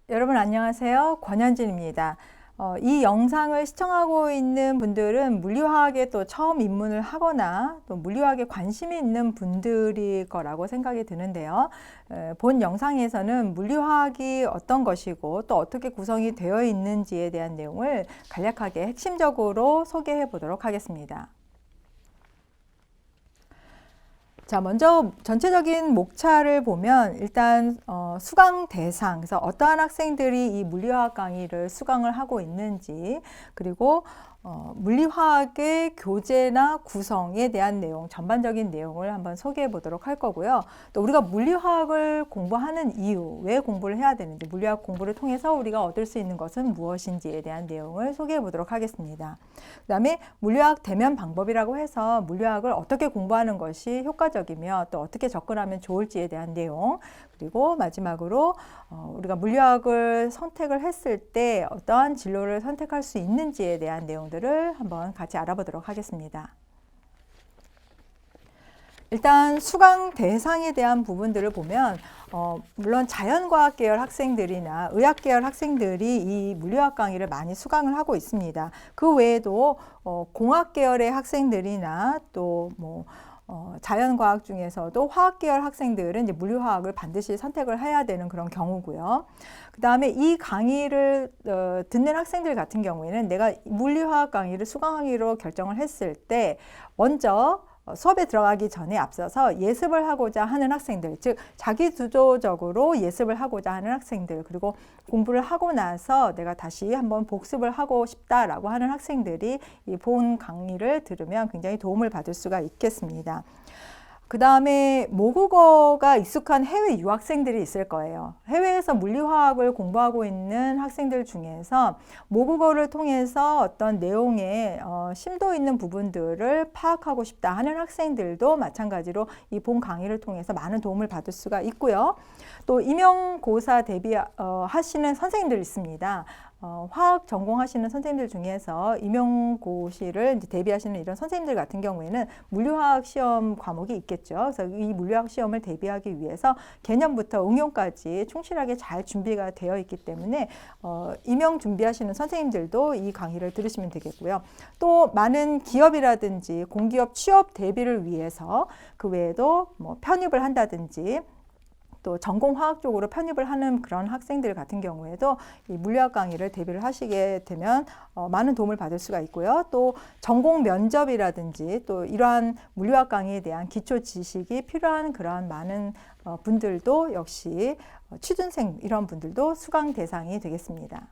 여러분 안녕하세요. 권현진입니다. 이 영상을 시청하고 있는 분들은 물리화학에 또 처음 입문을 하거나 또 물리화학에 관심이 있는 분들일 거라고 생각이 드는데요. 본 영상에서는 물리화학이 어떤 것이고 또 어떻게 구성이 되어 있는지에 대한 내용을 간략하게 핵심적으로 소개해 보도록 하겠습니다. 자, 먼저 전체적인 목차를 보면 일단 수강 대상, 그래서 어떠한 학생들이 이 물리화학 강의를 수강을 하고 있는지, 그리고 물리화학의 교재나 구성에 대한 내용, 전반적인 내용을 한번 소개해 보도록 할 거고요. 또 우리가 물리화학을 공부하는 이유, 왜 공부를 해야 되는지, 물리화학 공부를 통해서 우리가 얻을 수 있는 것은 무엇인지에 대한 내용을 소개해 보도록 하겠습니다. 그 다음에 물리화학 대면 방법이라고 해서 물리화학을 어떻게 공부하는 것이 효과적이며 또 어떻게 접근하면 좋을지에 대한 내용, 그리고 마지막으로 우리가 물리학을 선택을 했을 때 어떠한 진로를 선택할 수 있는지에 대한 내용들을 한번 같이 알아보도록 하겠습니다. 일단 수강 대상에 대한 부분들을 보면 물론 자연과학 계열 학생들이나 의학 계열 학생들이 이 물리학 강의를 많이 수강을 하고 있습니다. 그 외에도 공학 계열의 학생들이나 또 자연과학 중에서도 화학 계열 학생들은 이제 물리화학을 반드시 선택을 해야 되는 그런 경우고요. 그 다음에 이 강의를 듣는 학생들 같은 경우에는 내가 물리화학 강의를 수강하기로 결정을 했을 때 먼저 수업에 들어가기 전에 앞서서 예습을 하고자 하는 학생들, 즉 자기 주도적으로 예습을 하고자 하는 학생들, 그리고 공부를 하고 나서 내가 다시 한번 복습을 하고 싶다라고 하는 학생들이 이 본 강의를 들으면 굉장히 도움을 받을 수가 있겠습니다. 그 다음에 모국어가 익숙한 해외 유학생들이 있을 거예요. 해외에서 물리화학을 공부하고 있는 학생들 중에서 모국어를 통해서 어떤 내용의 심도 있는 부분들을 파악하고 싶다 하는 학생들도 마찬가지로 이 본 강의를 통해서 많은 도움을 받을 수가 있고요. 또 임용고사 대비하시는 선생님들 있습니다. 화학 전공하시는 선생님들 중에서 임용고시를 이제 대비하시는 이런 선생님들 같은 경우에는 물리화학 시험 과목이 있겠죠. 그래서 이 물리화학 시험을 대비하기 위해서 개념부터 응용까지 충실하게 잘 준비가 되어 있기 때문에 임용 준비하시는 선생님들도 이 강의를 들으시면 되겠고요. 또 많은 기업이라든지 공기업 취업 대비를 위해서 그 외에도 편입을 한다든지 또 전공화학 쪽으로 편입을 하는 그런 학생들 같은 경우에도 이 물리학 강의를 대비를 하시게 되면 많은 도움을 받을 수가 있고요. 또 전공 면접이라든지 또 이러한 물리학 강의에 대한 기초 지식이 필요한 그러한 많은 분들도 역시 취준생 이런 분들도 수강 대상이 되겠습니다.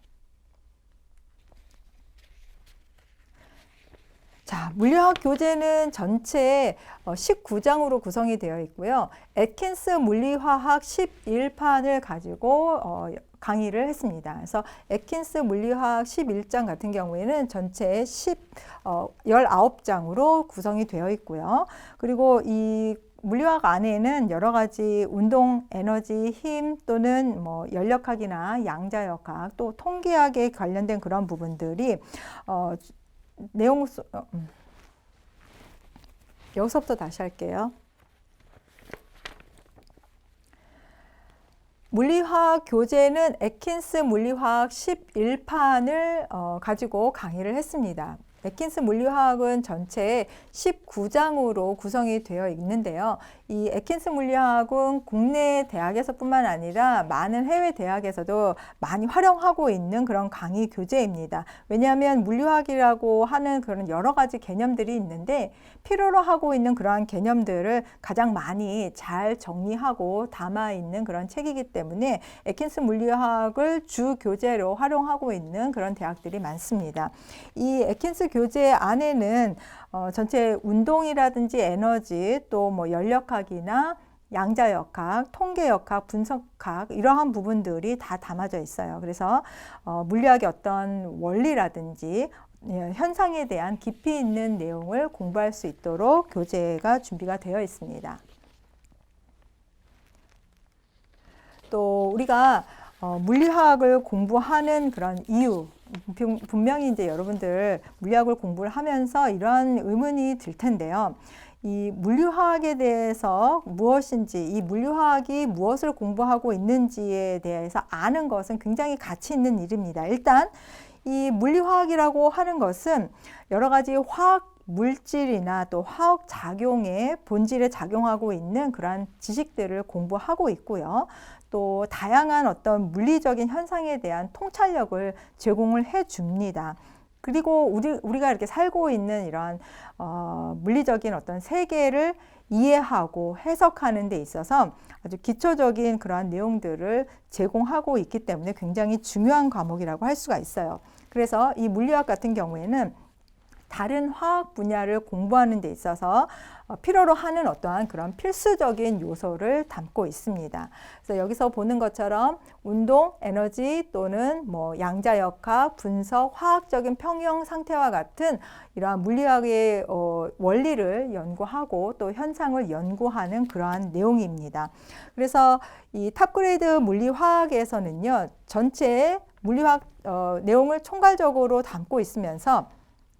자, 물리화학 교재는 전체 19장으로 구성이 되어 있고요. 애킨스 물리화학 11판을 가지고 강의를 했습니다. 그래서 애킨스 물리화학 11장 같은 경우에는 전체 19장으로 구성이 되어 있고요. 그리고 이 물리화학 안에는 여러 가지 운동, 에너지, 힘 또는 연력학이나 양자역학 또 통계학에 관련된 그런 부분들이 여기서부터 다시 할게요. 물리화학 교재는 애킨스 물리화학 11판을 가지고 강의를 했습니다. 애킨스 물리화학은 전체 19장으로 구성이 되어 있는데요. 이 애킨스 물리화학은 국내 대학에서뿐만 아니라 많은 해외 대학에서도 많이 활용하고 있는 그런 강의 교재입니다. 왜냐하면 물리화학이라고 하는 그런 여러 가지 개념들이 있는데 필요로 하고 있는 그러한 개념들을 가장 많이 잘 정리하고 담아 있는 그런 책이기 때문에 애킨스 물리화학을 주 교재로 활용하고 있는 그런 대학들이 많습니다. 이 애킨스 교재 안에는 전체 운동이라든지 에너지 또 연력학이나 양자역학, 통계역학, 분석학 이러한 부분들이 다 담아져 있어요. 그래서 물리학의 어떤 원리라든지 현상에 대한 깊이 있는 내용을 공부할 수 있도록 교재가 준비가 되어 있습니다. 또 우리가 물리화학을 공부하는 그런 이유, 분명히 이제 여러분들 물리학을 공부를 하면서 이러한 의문이 들 텐데요. 이 물리화학에 대해서 무엇인지, 이 물리화학이 무엇을 공부하고 있는지에 대해서 아는 것은 굉장히 가치 있는 일입니다. 일단 이 물리화학이라고 하는 것은 여러 가지 화학 물질이나 또 화학 작용의 본질에 작용하고 있는 그러한 지식들을 공부하고 있고요. 또 다양한 어떤 물리적인 현상에 대한 통찰력을 제공을 해 줍니다. 그리고 우리가 이렇게 살고 있는 이러한 물리적인 어떤 세계를 이해하고 해석하는 데 있어서 아주 기초적인 그러한 내용들을 제공하고 있기 때문에 굉장히 중요한 과목이라고 할 수가 있어요. 그래서 이 물리학 같은 경우에는 다른 화학 분야를 공부하는 데 있어서 필요로 하는 어떠한 그런 필수적인 요소를 담고 있습니다. 그래서 여기서 보는 것처럼 운동, 에너지 또는 뭐 양자역학, 분석, 화학적인 평형 상태와 같은 이러한 물리학의 원리를 연구하고 또 현상을 연구하는 그러한 내용입니다. 그래서 이 탑그레이드 물리화학에서는요, 전체 물리화학 내용을 총괄적으로 담고 있으면서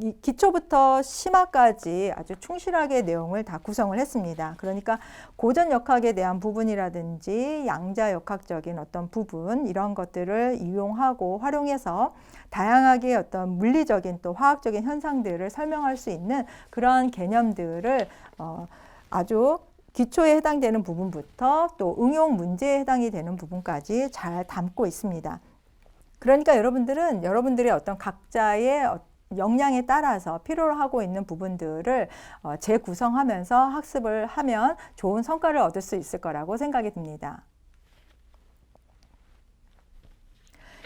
이 기초부터 심화까지 아주 충실하게 내용을 다 구성을 했습니다. 그러니까 고전역학에 대한 부분이라든지 양자역학적인 어떤 부분 이런 것들을 이용하고 활용해서 다양하게 어떤 물리적인 또 화학적인 현상들을 설명할 수 있는 그러한 개념들을 아주 기초에 해당되는 부분부터 또 응용 문제에 해당이 되는 부분까지 잘 담고 있습니다. 그러니까 여러분들의 어떤 각자의 역량에 따라서 필요로 하고 있는 부분들을 재구성하면서 학습을 하면 좋은 성과를 얻을 수 있을 거라고 생각이 듭니다.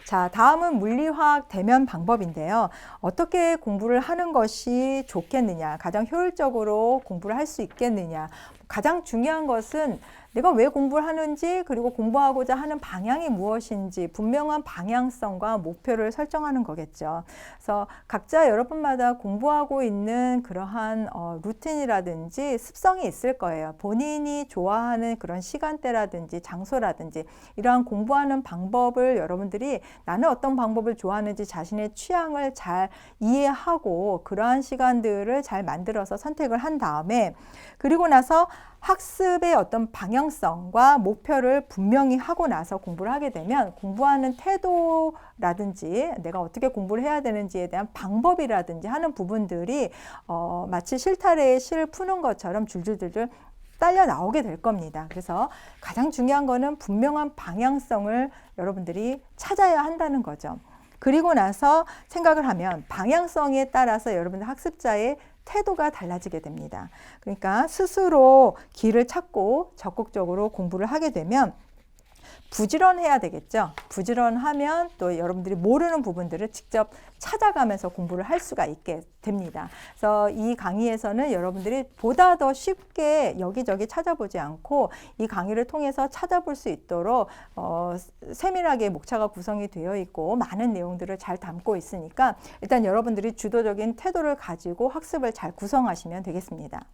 자, 다음은 물리화학 대면 방법인데요. 어떻게 공부를 하는 것이 좋겠느냐, 가장 효율적으로 공부를 할 수 있겠느냐. 가장 중요한 것은 내가 왜 공부를 하는지, 그리고 공부하고자 하는 방향이 무엇인지 분명한 방향성과 목표를 설정하는 거겠죠. 그래서 각자 여러분마다 공부하고 있는 그러한 루틴이라든지 습성이 있을 거예요. 본인이 좋아하는 그런 시간대라든지 장소라든지 이러한 공부하는 방법을 여러분들이 나는 어떤 방법을 좋아하는지 자신의 취향을 잘 이해하고 그러한 시간들을 잘 만들어서 선택을 한 다음에, 그리고 나서 학습의 어떤 방향성과 목표를 분명히 하고 나서 공부를 하게 되면 공부하는 태도라든지 내가 어떻게 공부를 해야 되는지에 대한 방법이라든지 하는 부분들이 마치 실타래에 실을 푸는 것처럼 줄줄줄줄 딸려 나오게 될 겁니다. 그래서 가장 중요한 거는 분명한 방향성을 여러분들이 찾아야 한다는 거죠. 그리고 나서 생각을 하면 방향성에 따라서 여러분들 학습자의 태도가 달라지게 됩니다. 그러니까 스스로 길을 찾고 적극적으로 공부를 하게 되면 부지런해야 되겠죠. 부지런하면 또 여러분들이 모르는 부분들을 직접 찾아가면서 공부를 할 수가 있게 됩니다. 그래서 이 강의에서는 여러분들이 보다 더 쉽게 여기저기 찾아보지 않고 이 강의를 통해서 찾아볼 수 있도록 세밀하게 목차가 구성이 되어 있고 많은 내용들을 잘 담고 있으니까 일단 여러분들이 주도적인 태도를 가지고 학습을 잘 구성하시면 되겠습니다.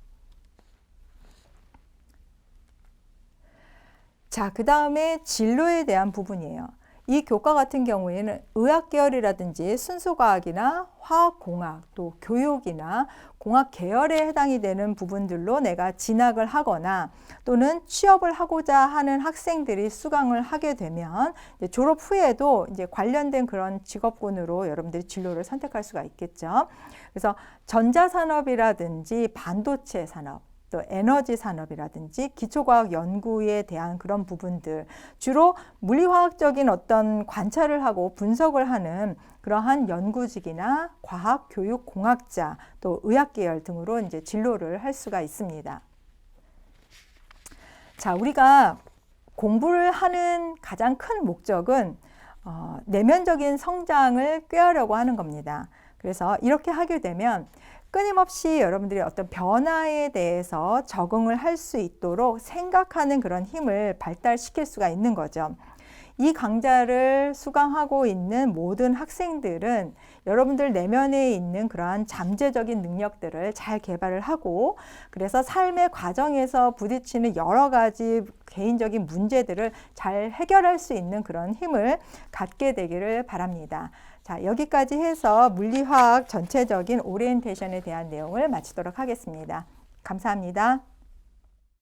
자, 그 다음에 진로에 대한 부분이에요. 이 교과 같은 경우에는 의학계열이라든지 순수과학이나 화학공학, 또 교육이나 공학 계열에 해당이 되는 부분들로 내가 진학을 하거나 또는 취업을 하고자 하는 학생들이 수강을 하게 되면 이제 졸업 후에도 이제 관련된 그런 직업군으로 여러분들이 진로를 선택할 수가 있겠죠. 그래서 전자산업이라든지 반도체 산업, 또 에너지 산업이라든지 기초과학 연구에 대한 그런 부분들, 주로 물리화학적인 어떤 관찰을 하고 분석을 하는 그러한 연구직이나 과학, 교육, 공학자, 또 의학계열 등으로 이제 진로를 할 수가 있습니다. 자, 우리가 공부를 하는 가장 큰 목적은 내면적인 성장을 꾀하려고 하는 겁니다. 그래서 이렇게 하게 되면 끊임없이 여러분들이 어떤 변화에 대해서 적응을 할 수 있도록 생각하는 그런 힘을 발달시킬 수가 있는 거죠. 이 강좌를 수강하고 있는 모든 학생들은 여러분들 내면에 있는 그러한 잠재적인 능력들을 잘 개발을 하고, 그래서 삶의 과정에서 부딪히는 여러 가지 개인적인 문제들을 잘 해결할 수 있는 그런 힘을 갖게 되기를 바랍니다. 자, 여기까지 해서 물리화학 전체적인 오리엔테이션에 대한 내용을 마치도록 하겠습니다. 감사합니다.